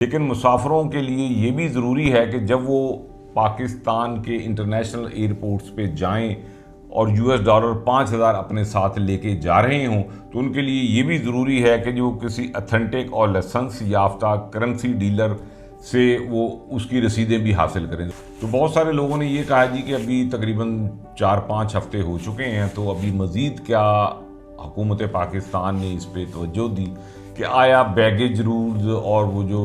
लेकिन मुसाफिरों के लिए ये भी ज़रूरी है कि जब वो पाकिस्तान के इंटरनेशनल एयरपोर्ट्स पे जाएं और US डॉलर 5,000 अपने साथ लेके जा रहे हों तो उनके लिए ये भी ज़रूरी है कि जो किसी अथेंटिक और लाइसेंस याफ्ता करेंसी डीलर से वो उसकी रसीदें भी हासिल करें। तो बहुत सारे लोगों ने ये कहा जी कि अभी तकरीबन 4-5 हफ्ते हो चुके हैं, तो अभी मज़ीद क्या हुकूमत पाकिस्तान ने इस पर तवज्जो दी कि आया बैगेज रूल्स और वो जो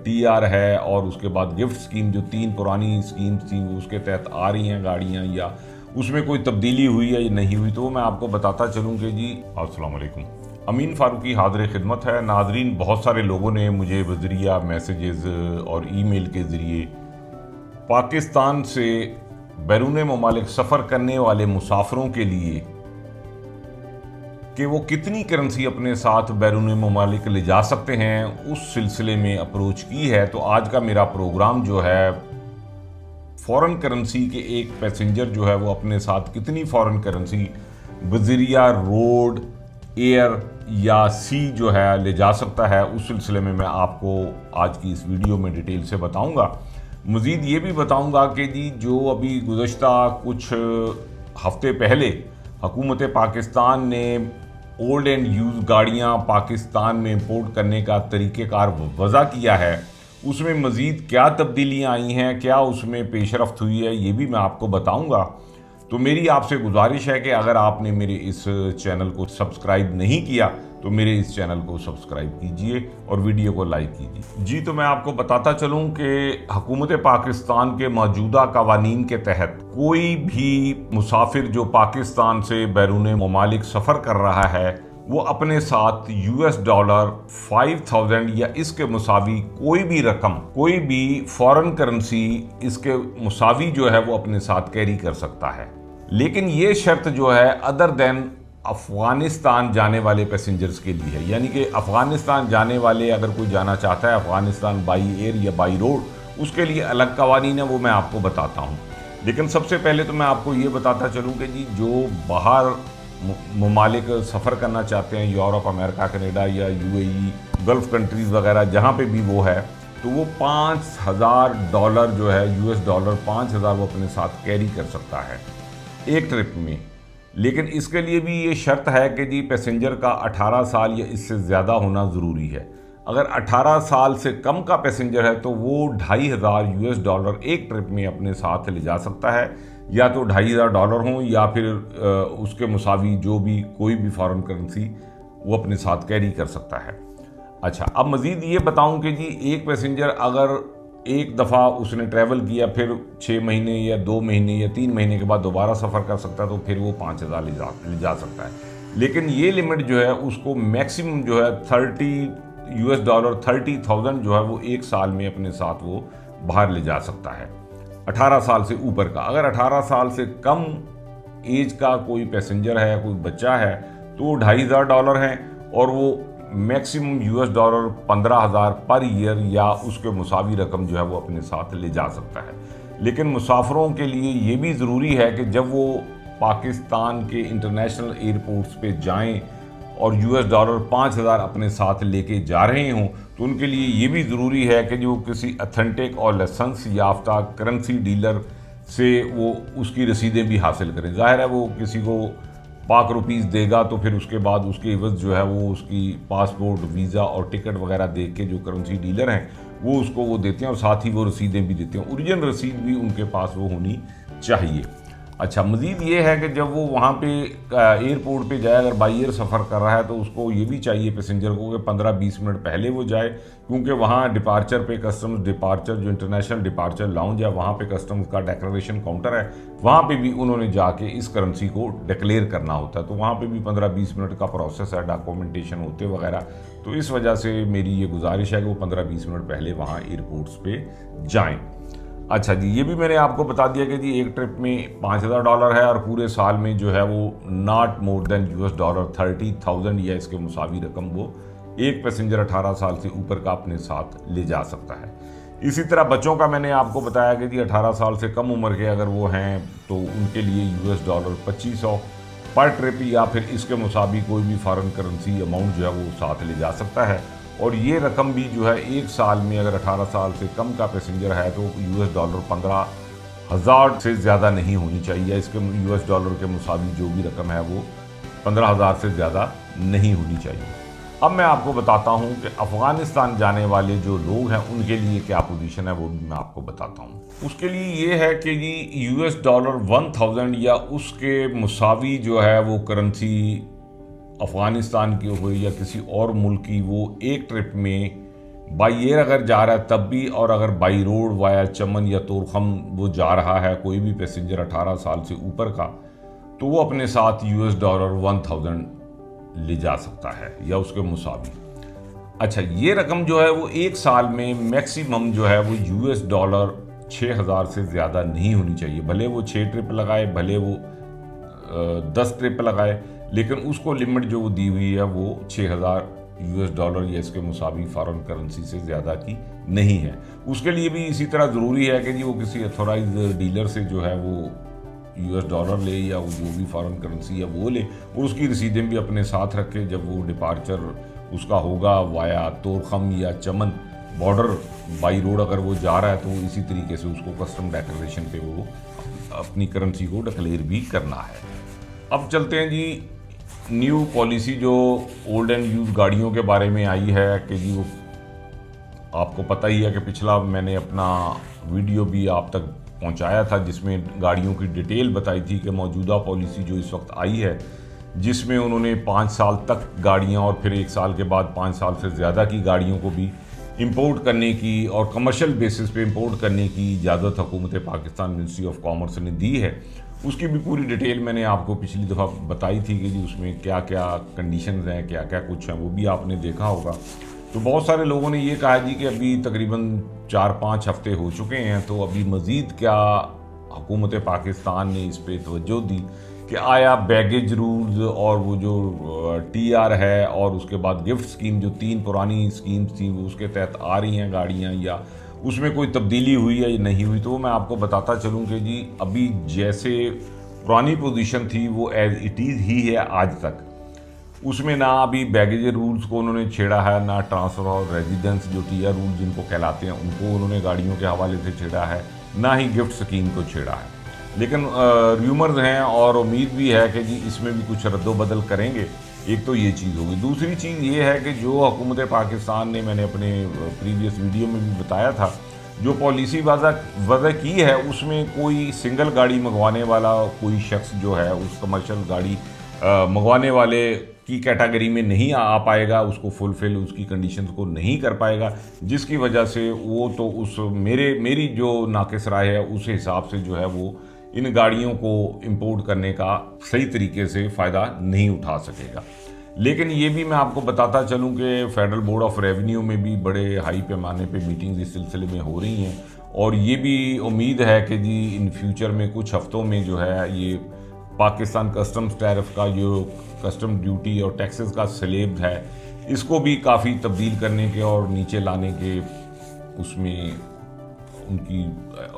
TR है और उसके बाद गिफ्ट स्कीम जो 3 पुरानी स्कीम्स थी उसके तहत आ रही हैं गाड़ियाँ, या उसमें कोई तब्दीली हुई है या नहीं हुई। तो मैं आपको बताता चलूँ कि जी अस्सलाम वालेकुम, अमीन फ़ारूकी हाज़िर खिदमत है। नाजरीन, बहुत सारे लोगों ने मुझे बज़रिया मैसेजेस और ईमेल के ज़रिए पाकिस्तान से बैरून ममालिक सफ़र करने वाले मुसाफिरों के लिए कि वो कितनी करेंसी अपने साथ बैरून ममालिक ले जा सकते हैं उस सिलसिले में अप्रोच की है। तो आज का मेरा प्रोग्राम जो है फ़ॉरेन करेंसी के एक पैसेंजर जो है वो अपने साथ कितनी फ़ॉरेन करेंसी बज़रिया रोड, एयर या सी जो है ले जा सकता है, उस सिलसिले में मैं आपको आज की इस वीडियो में डिटेल से बताऊंगा। मज़ीद ये भी बताऊंगा कि जी जो अभी गुज़श्ता कुछ हफ्ते पहले हुकूमत पाकिस्तान ने ओल्ड एंड यूज़ गाड़ियाँ पाकिस्तान में इंपोर्ट करने का तरीक़ेकार वज़ा किया है, उसमें मज़ीद क्या तब्दीलियाँ आई हैं, क्या उसमें पेशरफ्त हुई है, ये भी मैं आपको बताऊंगा। तो मेरी आपसे गुजारिश है कि अगर आपने मेरे इस चैनल को सब्सक्राइब नहीं किया तो मेरे इस चैनल को सब्सक्राइब कीजिए और वीडियो को लाइक कीजिए। जी, तो मैं आपको बताता चलूं कि हुकूमत पाकिस्तान के मौजूदा कवानीन के तहत कोई भी मुसाफिर जो पाकिस्तान से बैरून ममालिक सफ़र कर रहा है वो अपने साथ US डॉलर 5,000 या इसके मुसावी कोई भी रकम, कोई भी फॉरेन करेंसी इसके मुसावी जो है वो अपने साथ कैरी कर सकता है। लेकिन ये शर्त जो है अदर देन अफ़गानिस्तान जाने वाले पैसेंजर्स के लिए है, यानी कि अफ़गानिस्तान जाने वाले अगर कोई जाना चाहता है अफ़गानिस्तान बाई एयर या बाई रोड, उसके लिए अलग कवानीन है, वो मैं आपको बताता हूँ। लेकिन सबसे पहले तो मैं आपको ये बताता चलूँ कि जी जो बाहर ममालिक सफ़र करना चाहते हैं, यूरोप, अमेरिका, कनाडा या UAE, गल्फ़ कंट्रीज़ वगैरह जहाँ पे भी वो है, तो वो 5,000 डॉलर जो है US डॉलर 5,000 वो अपने साथ कैरी कर सकता है एक ट्रिप में। लेकिन इसके लिए भी ये शर्त है कि जी पैसेंजर का 18 साल या इससे ज़्यादा होना ज़रूरी है। अगर 18 साल से कम का पैसेंजर है तो वो 2,500 US डॉलर एक ट्रिप में अपने साथ ले जा सकता है, या तो 2,500 डॉलर हों या फिर उसके मुसावी जो भी कोई भी फॉरेन करेंसी वो अपने साथ कैरी कर सकता है। अच्छा, अब मज़ीद ये बताऊं कि जी एक पैसेंजर अगर एक दफ़ा उसने ट्रैवल किया, फिर 6 महीने या 2 महीने या 3 महीने के बाद दोबारा सफ़र कर सकता है, तो फिर वो 5,000 ले जा सकता है। लेकिन ये लिमिट जो है उसको मैक्सिमम जो है 30 US डॉलर 30,000 जो है वो एक साल में अपने साथ वो बाहर ले जा सकता है 18 साल से ऊपर का। अगर 18 साल से कम एज का कोई पैसेंजर है, कोई बच्चा है, तो 2,500 डॉलर हैं और वो maximum US dollar 15,000 per year या उसके मुसावी रकम जो है वो अपने साथ ले जा सकता है। लेकिन मुसाफिरों के लिए ये भी ज़रूरी है कि जब वो पाकिस्तान के इंटरनेशनल एयरपोर्ट्स पे जाएं और US डॉलर 5,000 अपने साथ लेके जा रहे हों तो उनके लिए ये भी ज़रूरी है कि जो किसी अथेंटिक और लाइसेंस याफ्ता करेंसी डीलर से वो उसकी रसीदें भी हासिल करें। ज़ाहिर है वो किसी को पाक रुपीज़ देगा तो फिर उसके बाद उसके एवज़ जो है वो उसकी पासपोर्ट, वीज़ा और टिकट वगैरह देख के जो करेंसी डीलर हैं वो उसको वो देते हैं और साथ ही वो रसीदें भी देते हैं। ओरिजिनल रसीद भी उनके पास वो होनी चाहिए। अच्छा, मज़ीद ये है कि जब वो वहाँ पे एयरपोर्ट पे जाए, अगर बाई एयर सफ़र कर रहा है तो उसको ये भी चाहिए पैसेंजर को कि 15-20 मिनट पहले वो जाए, क्योंकि वहाँ डिपार्चर पे कस्टम्स डिपार्चर जो इंटरनेशनल डिपार्चर लाउंज है वहाँ पे कस्टम्स का डिक्लेरेशन काउंटर है, वहाँ पे भी उन्होंने जाके इस करेंसी को डिक्लेयर करना होता है। तो वहाँ पे भी 15-20 मिनट का प्रोसेस है डॉक्यूमेंटेशन होते वगैरह। तो इस वजह से मेरी ये गुजारिश है कि वो 15-20 मिनट पहले वहाँ एयरपोर्ट्स पे जाएँ। अच्छा जी, ये भी मैंने आपको बता दिया कि जी एक ट्रिप में 5,000 डॉलर है और पूरे साल में जो है वो not more than US dollar 30,000 या इसके मुसावी रकम वो एक पैसेंजर 18 साल से ऊपर का अपने साथ ले जा सकता है। इसी तरह बच्चों का मैंने आपको बताया कि जी 18 साल से कम उम्र के अगर वो हैं तो उनके लिए US डॉलर 2,500 पर ट्रिप या फिर इसके मुसावी कोई भी फॉरेन करेंसी अमाउंट जो है वो साथ ले जा सकता है। और ये रकम भी जो है एक साल में अगर 18 साल से कम का पैसेंजर है तो $15,000 से ज़्यादा नहीं होनी चाहिए। इसके $15,000 के मुसावी जो भी रकम है वो 15,000 से ज़्यादा नहीं होनी चाहिए। अब मैं आपको बताता हूँ कि अफ़गानिस्तान जाने वाले जो लोग हैं उनके लिए क्या पोजीशन है, वो भी मैं आपको बताता हूँ। उसके लिए ये है कि जी $1,000 या उसके मुसावी जो है वो करेंसी अफ़गानिस्तान की हो या किसी और मुल्क की, वो एक ट्रिप में बाई एयर अगर जा रहा है तब भी, और अगर बाई रोड वाया चमन या तोरखम वो जा रहा है कोई भी पैसेंजर 18 साल से ऊपर का, तो वो अपने साथ $1,000 ले जा सकता है या उसके मुसावी। अच्छा, ये रकम जो है वो एक साल में मैक्सिमम जो है वो $6,000 से ज़्यादा नहीं होनी चाहिए। भले वो 6 ट्रिप लगाए, भले वो 10 ट्रिप लगाए, लेकिन उसको लिमिट जो दी हुई है वो $6,000 या इसके मुसावी फॉरेन करेंसी से ज़्यादा की नहीं है। उसके लिए भी इसी तरह ज़रूरी है कि जी वो किसी अथॉराइज डीलर से जो है वो $, ले या वो जो भी फॉरेन करेंसी है वो ले, और उसकी रसीदें भी अपने साथ रखे। जब वो डिपार्चर उसका होगा वाया तोरखम या चमन बॉर्डर बाई रोड अगर वो जा रहा है तो इसी तरीके से उसको कस्टम डिक्लेरेशन पे वो अपनी करेंसी को डिक्लेयर भी करना है। अब चलते हैं जी न्यू पॉलिसी जो ओल्ड एंड यूज गाड़ियों के बारे में आई है कि जी वो आपको पता ही है कि पिछला मैंने अपना वीडियो भी आप तक पहुंचाया था जिसमें गाड़ियों की डिटेल बताई थी कि मौजूदा पॉलिसी जो इस वक्त आई है, जिसमें उन्होंने 5 साल तक गाड़ियां और फिर 1 साल के बाद 5 साल से ज़्यादा की गाड़ियों को भी इंपोर्ट करने की और कमर्शियल बेसिस पे इंपोर्ट करने की इजाज़त हुकूमत पाकिस्तान मिनिस्ट्री ऑफ कॉमर्स ने दी है। उसकी भी पूरी डिटेल मैंने आपको पिछली दफ़ा बताई थी कि जी उसमें क्या क्या कंडीशंस हैं, क्या क्या कुछ हैं, वो भी आपने देखा होगा। तो बहुत सारे लोगों ने ये कहा जी कि अभी तकरीबन 4-5 हफ्ते हो चुके हैं, तो अभी मज़ीद क्या हुकूमत पाकिस्तान ने इस पर तवज्जो दी कि आया बैगेज रूल्स और वो जो TR है और उसके बाद गिफ्ट स्कीम जो 3 पुरानी स्कीम्स थी वो उसके तहत आ रही हैं गाड़ियाँ, या उसमें कोई तब्दीली हुई है या नहीं हुई। तो मैं आपको बताता चलूँ कि जी अभी जैसे पुरानी पोजीशन थी वो एज इट इज़ ही है आज तक। उसमें ना अभी बैगेज रूल्स को उन्होंने छेड़ा है, ना ट्रांसफ़र और रेजिडेंस जो TR रूल जिनको कहलाते हैं उनको उन्होंने गाड़ियों के हवाले से छेड़ा है, ना ही गिफ्ट स्कीम को छेड़ा है। लेकिन र्यूमर्स हैं और उम्मीद भी है कि जी इसमें भी कुछ रद्दोबदल करेंगे। एक तो ये चीज़ होगी। दूसरी चीज़ ये है कि जो हुकूमत पाकिस्तान ने, मैंने अपने प्रीवियस वीडियो में भी बताया था, जो पॉलिसी वज़ा की है उसमें कोई सिंगल गाड़ी मंगवाने वाला कोई शख्स जो है उस कमर्शियल गाड़ी मंगवाने वाले की कैटेगरी में नहीं आ पाएगा, उसको फुलफिल उसकी कंडीशंस को नहीं कर पाएगा, जिसकी वजह से वो तो उस मेरी जो नाक़िस राय है उस हिसाब से जो है वो इन गाड़ियों को इंपोर्ट करने का सही तरीके से फ़ायदा नहीं उठा सकेगा। लेकिन ये भी मैं आपको बताता चलूँ कि फेडरल बोर्ड ऑफ रेवेन्यू में भी बड़े हाई पैमाने पे मीटिंग्स इस सिलसिले में हो रही हैं, और ये भी उम्मीद है कि जी इन फ्यूचर में कुछ हफ्तों में जो है ये पाकिस्तान कस्टम्स टैरिफ का जो कस्टम ड्यूटी और टैक्सेस का स्लेब है इसको भी काफ़ी तब्दील करने के और नीचे लाने के उसमें उनकी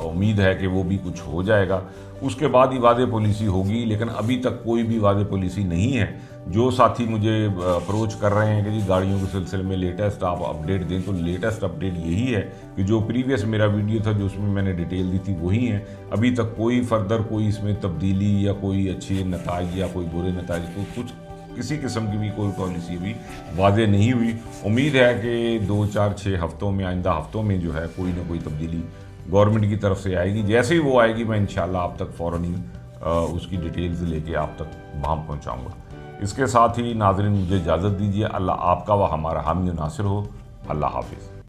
उम्मीद है कि वो भी कुछ हो जाएगा। उसके बाद ही वादे पॉलिसी होगी, लेकिन अभी तक कोई भी वादे पॉलिसी नहीं है। जो साथी मुझे अप्रोच कर रहे हैं कि जी गाड़ियों के सिलसिले में लेटेस्ट आप अपडेट दें, तो लेटेस्ट अपडेट यही है कि जो प्रीवियस मेरा वीडियो था जो उसमें मैंने डिटेल दी थी वही है। अभी तक कोई फर्दर कोई इसमें तब्दीली या कोई अच्छे नताइज या कोई बुरे नताइज को कुछ किसी किस्म की भी कोई पॉलिसी भी वाज़े नहीं हुई। उम्मीद है कि 2-4-6 हफ्तों में, आइंदा हफ्तों में जो है कोई ना कोई तब्दीली गवर्नमेंट की तरफ से आएगी। जैसे ही वो आएगी मैं इंशाल्लाह आप तक फ़ौरन ही उसकी डिटेल्स लेके आप तक वहाँ पहुँचाऊँगा। इसके साथ ही नाज़रीन मुझे इजाज़त दीजिए। अल्लाह आपका व हमारा हामी नासिर हो। अल्लाह हाफिज़।